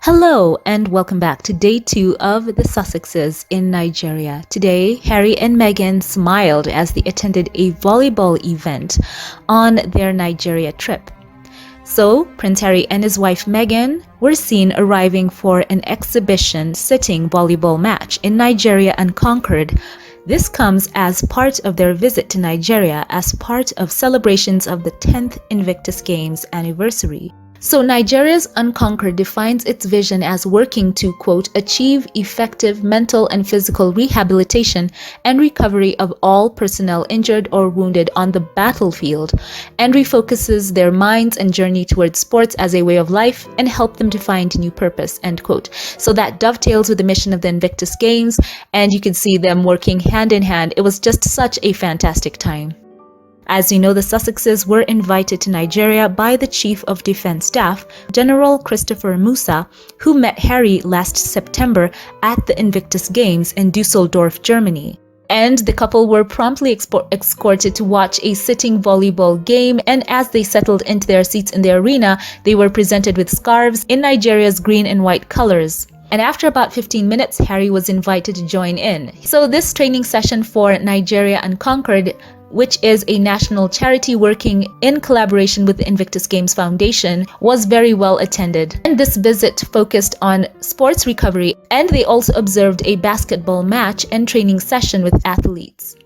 Hello and welcome back to day 2 of the Sussexes in Nigeria. Today, Harry and Meghan smiled as they attended a volleyball event on their Nigeria trip. So, Prince Harry and his wife Meghan were seen arriving for an exhibition sitting volleyball match in Nigeria unconquered. This comes as part of their visit to Nigeria as part of celebrations of the 10th Invictus Games anniversary. So Nigeria's Unconquered defines its vision as working to, quote, achieve effective mental and physical rehabilitation and recovery of all personnel injured or wounded on the battlefield, and refocuses their minds and journey towards sports as a way of life and help them to find new purpose, end quote. So that dovetails with the mission of the Invictus Games, and you can see them working hand in hand. It was just such a fantastic time. As you know, the Sussexes were invited to Nigeria by the Chief of Defense Staff, General Christopher Musa, who met Harry last September at the Invictus Games in Dusseldorf, Germany. And the couple were promptly escorted to watch a sitting volleyball game, and as they settled into their seats in the arena, they were presented with scarves in Nigeria's green and white colors. And after about 15 minutes, Harry was invited to join in. So this training session for Nigeria Unconquered, which is a national charity working in collaboration with the Invictus Games Foundation, was very well attended. And this visit focused on sports recovery, and they also observed a basketball match and training session with athletes.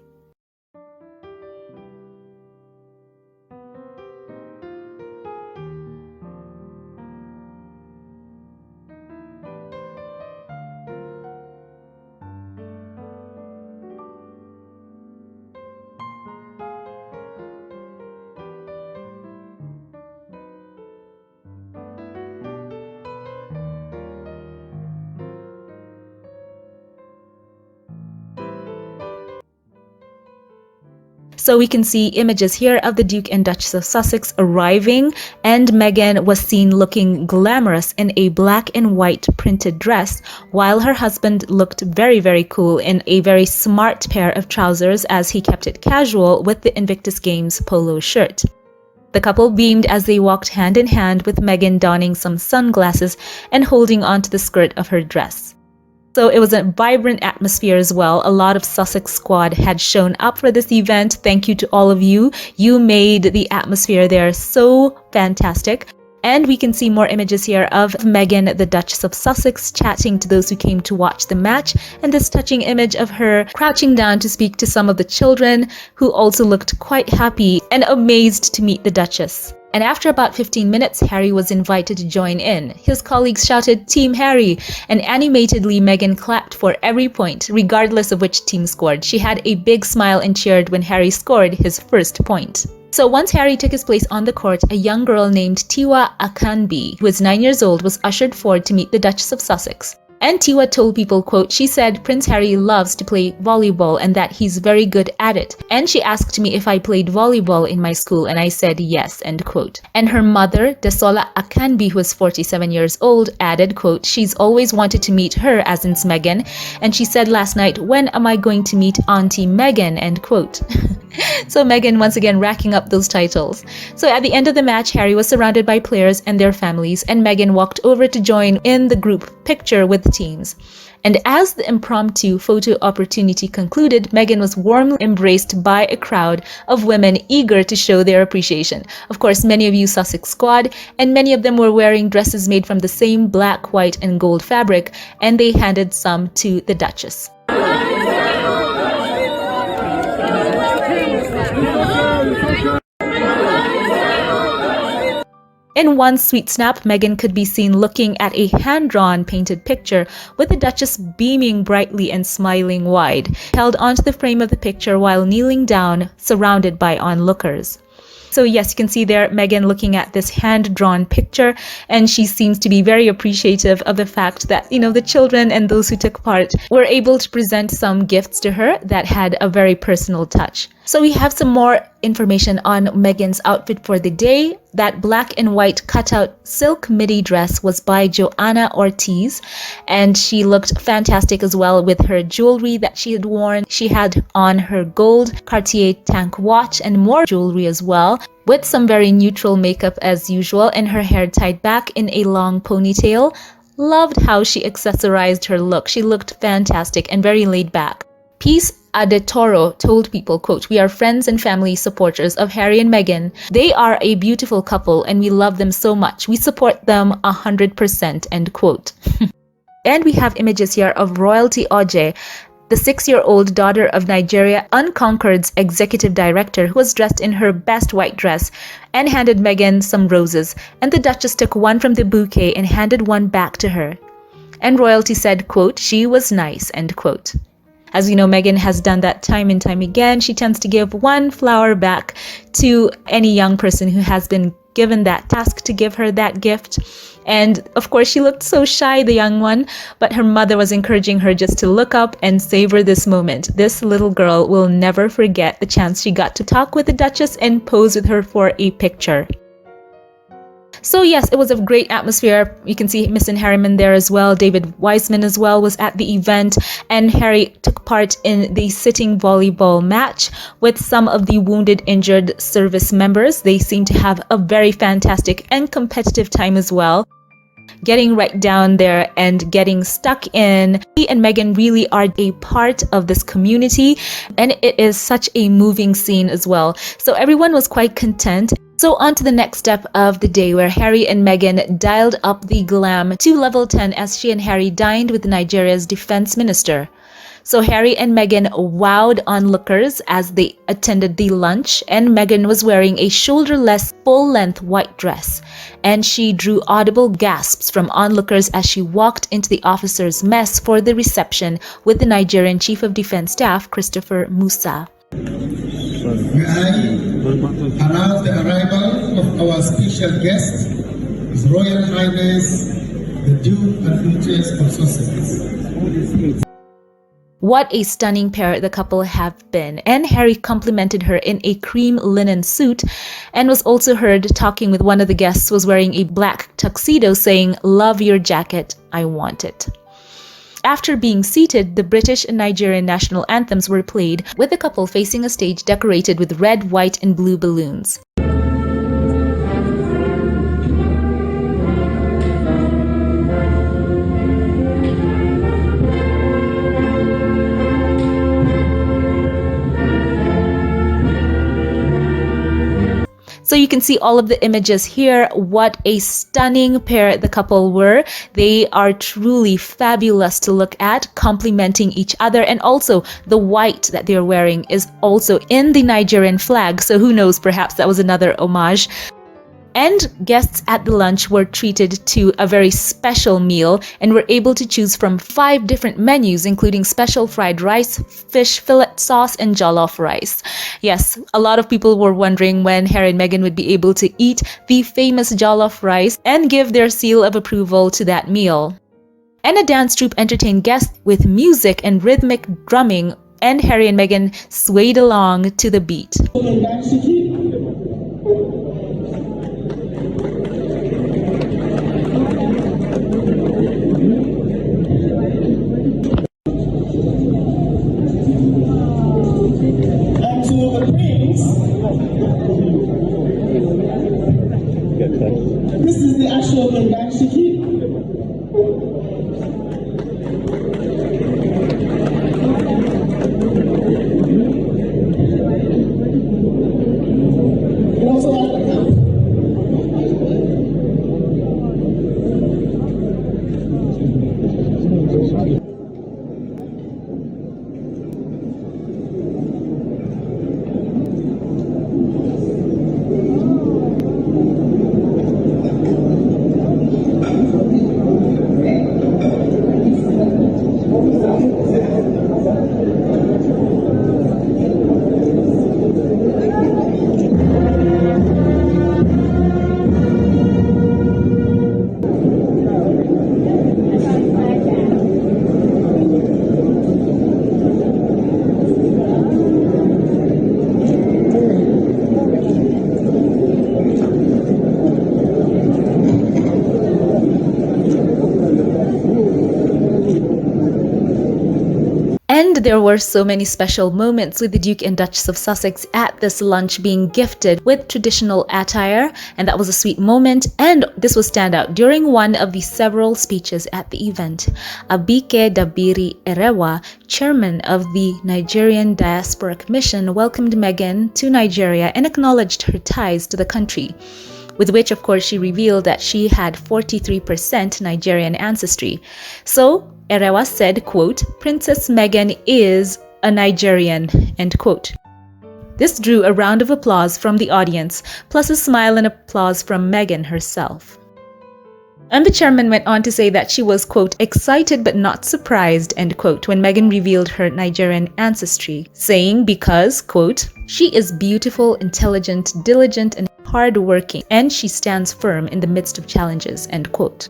So we can see images here of the Duke and Duchess of Sussex arriving, and Meghan was seen looking glamorous in a black and white printed dress, while her husband looked very cool in a very smart pair of trousers as he kept it casual with the Invictus Games polo shirt. The couple beamed as they walked hand in hand, with Meghan donning some sunglasses and holding onto the skirt of her dress. So it was a vibrant atmosphere as well. A lot of Sussex squad had shown up for this event. Thank you to all of you. You made the atmosphere there so fantastic. And we can see more images here of Meghan, the Duchess of Sussex, chatting to those who came to watch the match, and this touching image of her crouching down to speak to some of the children, who also looked quite happy and amazed to meet the Duchess. And after about 15 minutes, Harry was invited to join in. His colleagues shouted, "Team Harry!" and animatedly Meghan clapped for every point, regardless of which team scored. She had a big smile and cheered when Harry scored his first point. So once Harry took his place on the court, a young girl named Tiwa Akanbi, who was 9 years old, was ushered forward to meet the Duchess of Sussex. And Tiwa told people, quote, she said Prince Harry loves to play volleyball and that he's very good at it. And she asked me if I played volleyball in my school, and I said yes, end quote. And her mother, Desola Akanbi, who was 47 years old, added, quote, she's always wanted to meet her, as in Meghan, and she said last night, when am I going to meet Auntie Meghan, end quote. So Meghan once again racking up those titles. So at the end of the match, Harry was surrounded by players and their families, and Meghan walked over to join in the group picture with the teams. And as the impromptu photo opportunity concluded, Meghan was warmly embraced by a crowd of women eager to show their appreciation. Of course, many of you Sussex squad, and many of them were wearing dresses made from the same black, white, and gold fabric, and they handed some to the Duchess. In one sweet snap, Meghan could be seen looking at a hand-drawn painted picture with the Duchess beaming brightly and smiling wide, held onto the frame of the picture while kneeling down, surrounded by onlookers. So yes, you can see there Meghan looking at this hand-drawn picture, and she seems to be very appreciative of the fact that, the children and those who took part were able to present some gifts to her that had a very personal touch. So we have some more information on Meghan's outfit for the day. That black and white cutout silk midi dress was by Joanna Ortiz, and she looked fantastic as well with her jewelry that she had worn. She had on her gold Cartier tank watch and more jewelry as well, with some very neutral makeup as usual, and her hair tied back in a long ponytail. loved how she accessorized her look. She looked fantastic and very laid back. Peace Adetoro told people, quote, "We are friends and family supporters of Harry and Meghan. They are a beautiful couple and we love them so much. We support them 100%, end quote. And we have images here of Royalty Oje, the 6-year-old daughter of Nigeria Unconquered's executive director, who was dressed in her best white dress and handed Meghan some roses. And the Duchess took one from the bouquet and handed one back to her. And Royalty said, quote, "She was nice," end quote. As we know, Meghan has done that time and time again. She tends to give one flower back to any young person who has been given that task to give her that gift. And of course, she looked so shy, the young one, but her mother was encouraging her just to look up and savor this moment. This little girl will never forget the chance she got to talk with the Duchess and pose with her for a picture. So yes, it was a great atmosphere. You can see Miss and Harriman there as well. David Wiseman as well was at the event, and Harry took part in the sitting volleyball match with some of the wounded, injured service members. They seem to have a very fantastic and competitive time as well, getting right down there and getting stuck in. He and Meghan really are a part of this community, and it is such a moving scene as well. So everyone was quite content. So on to the next step of the day, where Harry and Meghan dialed up the glam to level 10 as she and Harry dined with Nigeria's defense minister. So Harry and Meghan wowed onlookers as they attended the lunch, and Meghan was wearing a shoulderless, full-length white dress, and she drew audible gasps from onlookers as she walked into the officers' mess for the reception with the Nigerian Chief of Defense Staff, Christopher Musa. May I announce the arrival of our special guest, His Royal Highness, the Duke and Duchess of Sussex. What a stunning pair the couple have been, and Harry complimented her in a cream linen suit and was also heard talking with one of the guests who was wearing a black tuxedo, saying, "Love your jacket, I want it." After being seated, the British and Nigerian national anthems were played, with the couple facing a stage decorated with red, white, and blue balloons. So you can see all of the images here. What a stunning pair the couple were. They are truly fabulous to look at, complementing each other. And also the white that they're wearing is also in the Nigerian flag. So who knows, perhaps that was another homage. And guests at the lunch were treated to a very special meal and were able to choose from 5 different menus, including special fried rice, fish fillet sauce, and jollof rice. Yes, a lot of people were wondering when Harry and Meghan would be able to eat the famous jollof rice and give their seal of approval to that meal. And a dance troupe entertained guests with music and rhythmic drumming, and Harry and Meghan swayed along to the beat. This is the actual Mendashiki. And there were so many special moments with the Duke and Duchess of Sussex at this lunch being gifted with traditional attire, and that was a sweet moment. And this was standout during one of the several speeches at the event. Abike Dabiri Erewa, chairman of the Nigerian Diaspora Commission, welcomed Meghan to Nigeria and acknowledged her ties to the country, with which, of course, she revealed that she had 43% Nigerian ancestry. So, Erewa said, quote, "Princess Meghan is a Nigerian," end quote. This drew a round of applause from the audience, plus a smile and applause from Meghan herself. And the chairman went on to say that she was, quote, "excited but not surprised," end quote, when Meghan revealed her Nigerian ancestry, saying because, quote, "she is beautiful, intelligent, diligent, and hardworking, and she stands firm in the midst of challenges," end quote.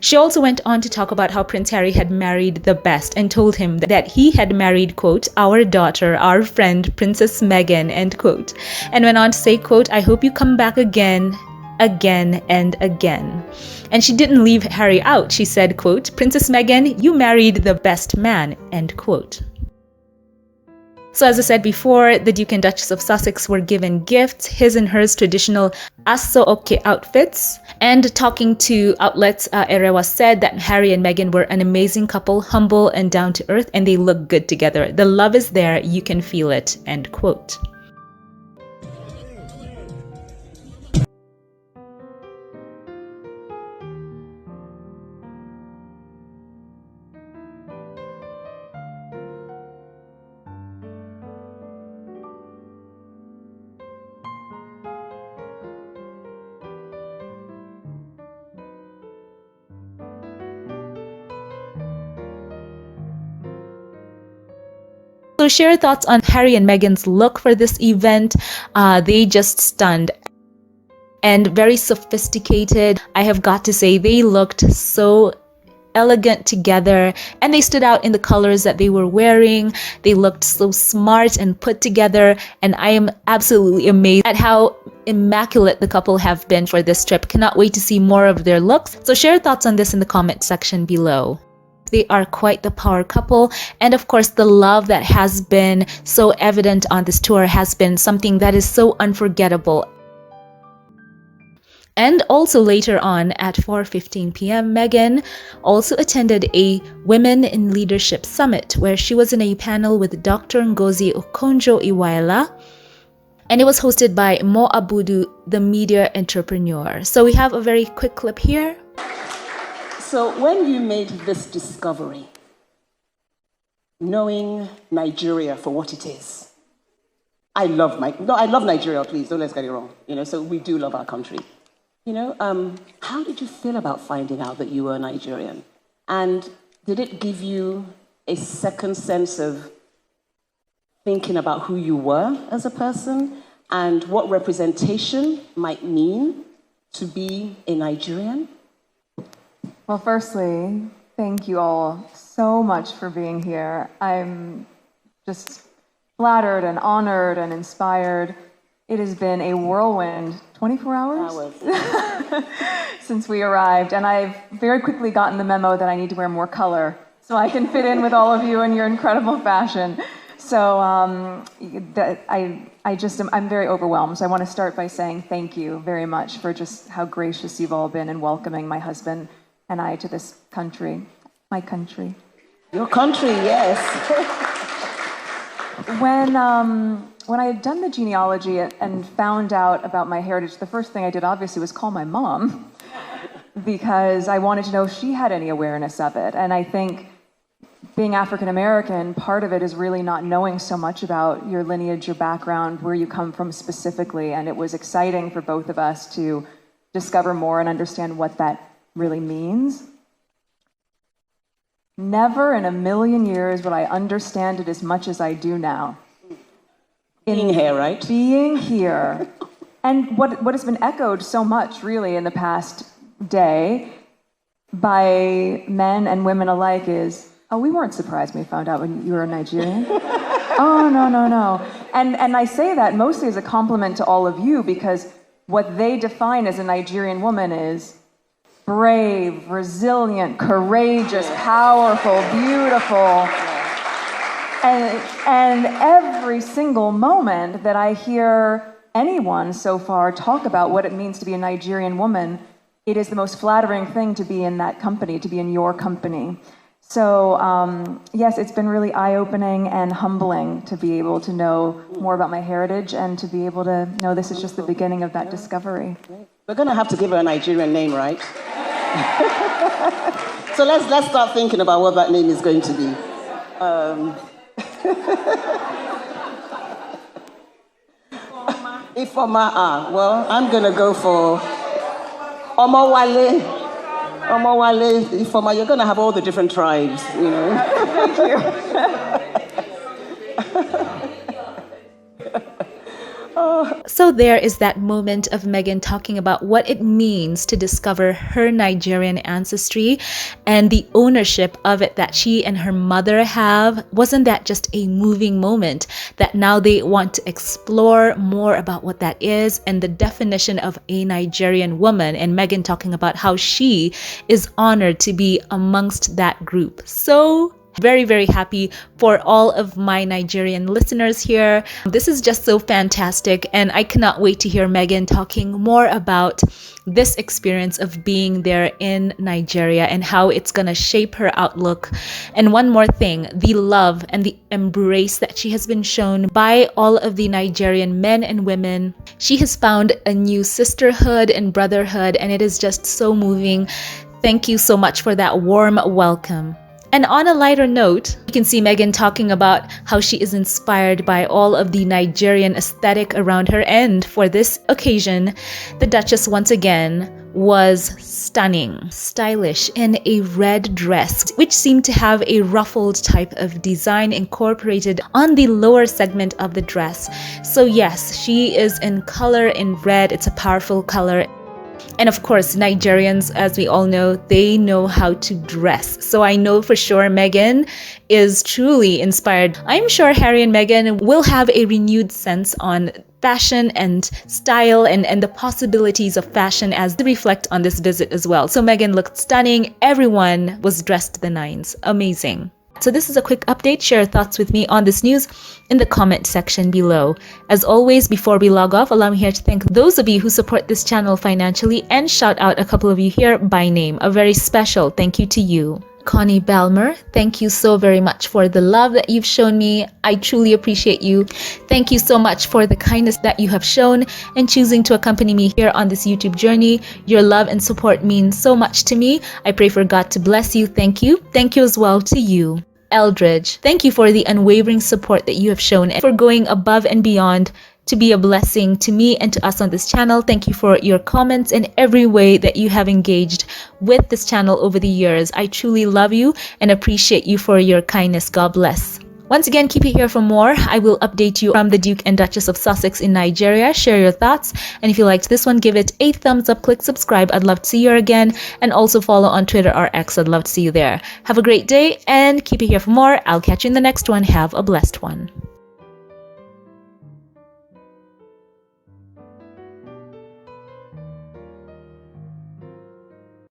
She also went on to talk about how Prince Harry had married the best and told him that he had married, quote, "our daughter, our friend, Princess Meghan," end quote, and went on to say, quote, "I hope you come back again and again." And she didn't leave Harry out. She said, quote, "Princess Meghan, you married the best man," end quote. So as I said before, the Duke and Duchess of Sussex were given gifts, his and hers traditional aso-oke outfits. And talking to outlets, Erewa said that Harry and Meghan were an amazing couple, humble and down to earth, and they look good together. The love is there, you can feel it, end quote. So share thoughts on Harry and Meghan's look for this event. They just stunned and very sophisticated. I have got to say, they looked so elegant together, and they stood out in the colors that they were wearing. They looked so smart and put together, and I am absolutely amazed at how immaculate the couple have been for this trip. Cannot wait to see more of their looks. So share thoughts on this in the comment section below. They are quite the power couple, and of course the love that has been so evident on this tour has been something that is so unforgettable. And also later on at 4:15 p.m, Meghan also attended a Women in Leadership Summit where she was in a panel with Dr. Ngozi Okonjo-Iweala, and it was hosted by Mo Abudu, the media entrepreneur. So we have a very quick clip here. So when you made this discovery, knowing Nigeria for what it is, I love Nigeria, please, don't let's get it wrong. So we do love our country. How did you feel about finding out that you were Nigerian? And did it give you a second sense of thinking about who you were as a person and what representation might mean to be a Nigerian? Well, firstly, thank you all so much for being here. I'm just flattered and honored and inspired. It has been a whirlwind 24 hours since we arrived, and I've very quickly gotten the memo that I need to wear more color so I can fit in with all of you in your incredible fashion. So I'm very overwhelmed. So I want to start by saying thank you very much for just how gracious you've all been in welcoming my husband and I to this country, my country. Your country, yes. When I had done the genealogy and found out about my heritage, the first thing I did obviously was call my mom because I wanted to know if she had any awareness of it. And I think being African American, part of it is really not knowing so much about your lineage, your background, where you come from specifically. And it was exciting for both of us to discover more and understand what that really means. Never in a million years would I understand it as much as I do now. Being here, right? Being here. And what has been echoed so much, really, in the past day by men and women alike is, oh, we weren't surprised when we found out when you were a Nigerian. Oh, no. And I say that mostly as a compliment to all of you because what they define as a Nigerian woman is brave, resilient, courageous, powerful, beautiful. And every single moment that I hear anyone so far talk about what it means to be a Nigerian woman, it is the most flattering thing to be in that company, to be in your company. So yes, it's been really eye-opening and humbling to be able to know more about my heritage and to be able to know this is just the beginning of that discovery. We're going to have to give her a Nigerian name, right? So let's start thinking about what that name is going to be. Ifoma. Well, I'm going to go for Omowale. Omowale, Ifoma. You're going to have all the different tribes, you know. Thank you. So there is that moment of Meghan talking about what it means to discover her Nigerian ancestry and the ownership of it that she and her mother have. Wasn't that just a moving moment that now they want to explore more about what that is and the definition of a Nigerian woman, and Meghan talking about how she is honored to be amongst that group. So very, very happy for all of my Nigerian listeners here. This is just so fantastic, and I cannot wait to hear Meghan talking more about this experience of being there in Nigeria and how it's gonna shape her outlook. And one more thing, the love and the embrace that she has been shown by all of the Nigerian men and women. She has found a new sisterhood and brotherhood, and it is just so moving. Thank you so much for that warm welcome. And on a lighter note, you can see Meghan talking about how she is inspired by all of the Nigerian aesthetic around her. And for this occasion, the Duchess once again was stunning, stylish in a red dress, which seemed to have a ruffled type of design incorporated on the lower segment of the dress. So yes, she is in color in red. It's a powerful color. And of course, Nigerians, as we all know, they know how to dress. So I know for sure Meghan is truly inspired. I'm sure Harry and Meghan will have a renewed sense on fashion and style and the possibilities of fashion as they reflect on this visit as well. So Meghan looked stunning. Everyone was dressed to the nines. Amazing. So this is a quick update. Share your thoughts with me on this news in the comment section below. As always, before we log off, allow me here to thank those of you who support this channel financially and shout out a couple of you here by name. A very special thank you to you. Connie Balmer, thank you so very much for the love that you've shown me. I truly appreciate you. Thank you so much for the kindness that you have shown and choosing to accompany me here on this YouTube journey. Your love and support means so much to me. I pray for God to bless you. Thank you. Thank you as well to you. Eldridge, thank you for the unwavering support that you have shown and for going above and beyond to be a blessing to me and to us on this channel. Thank you for your comments and every way that you have engaged with this channel over the years. I truly love you and appreciate you for your kindness. God bless. Once again, keep it here for more. I will update you from the Duke and Duchess of Sussex in Nigeria. Share your thoughts. And if you liked this one, give it a thumbs up, click subscribe. I'd love to see you again. And also follow on Twitter or X. I'd love to see you there. Have a great day and keep it here for more. I'll catch you in the next one. Have a blessed one.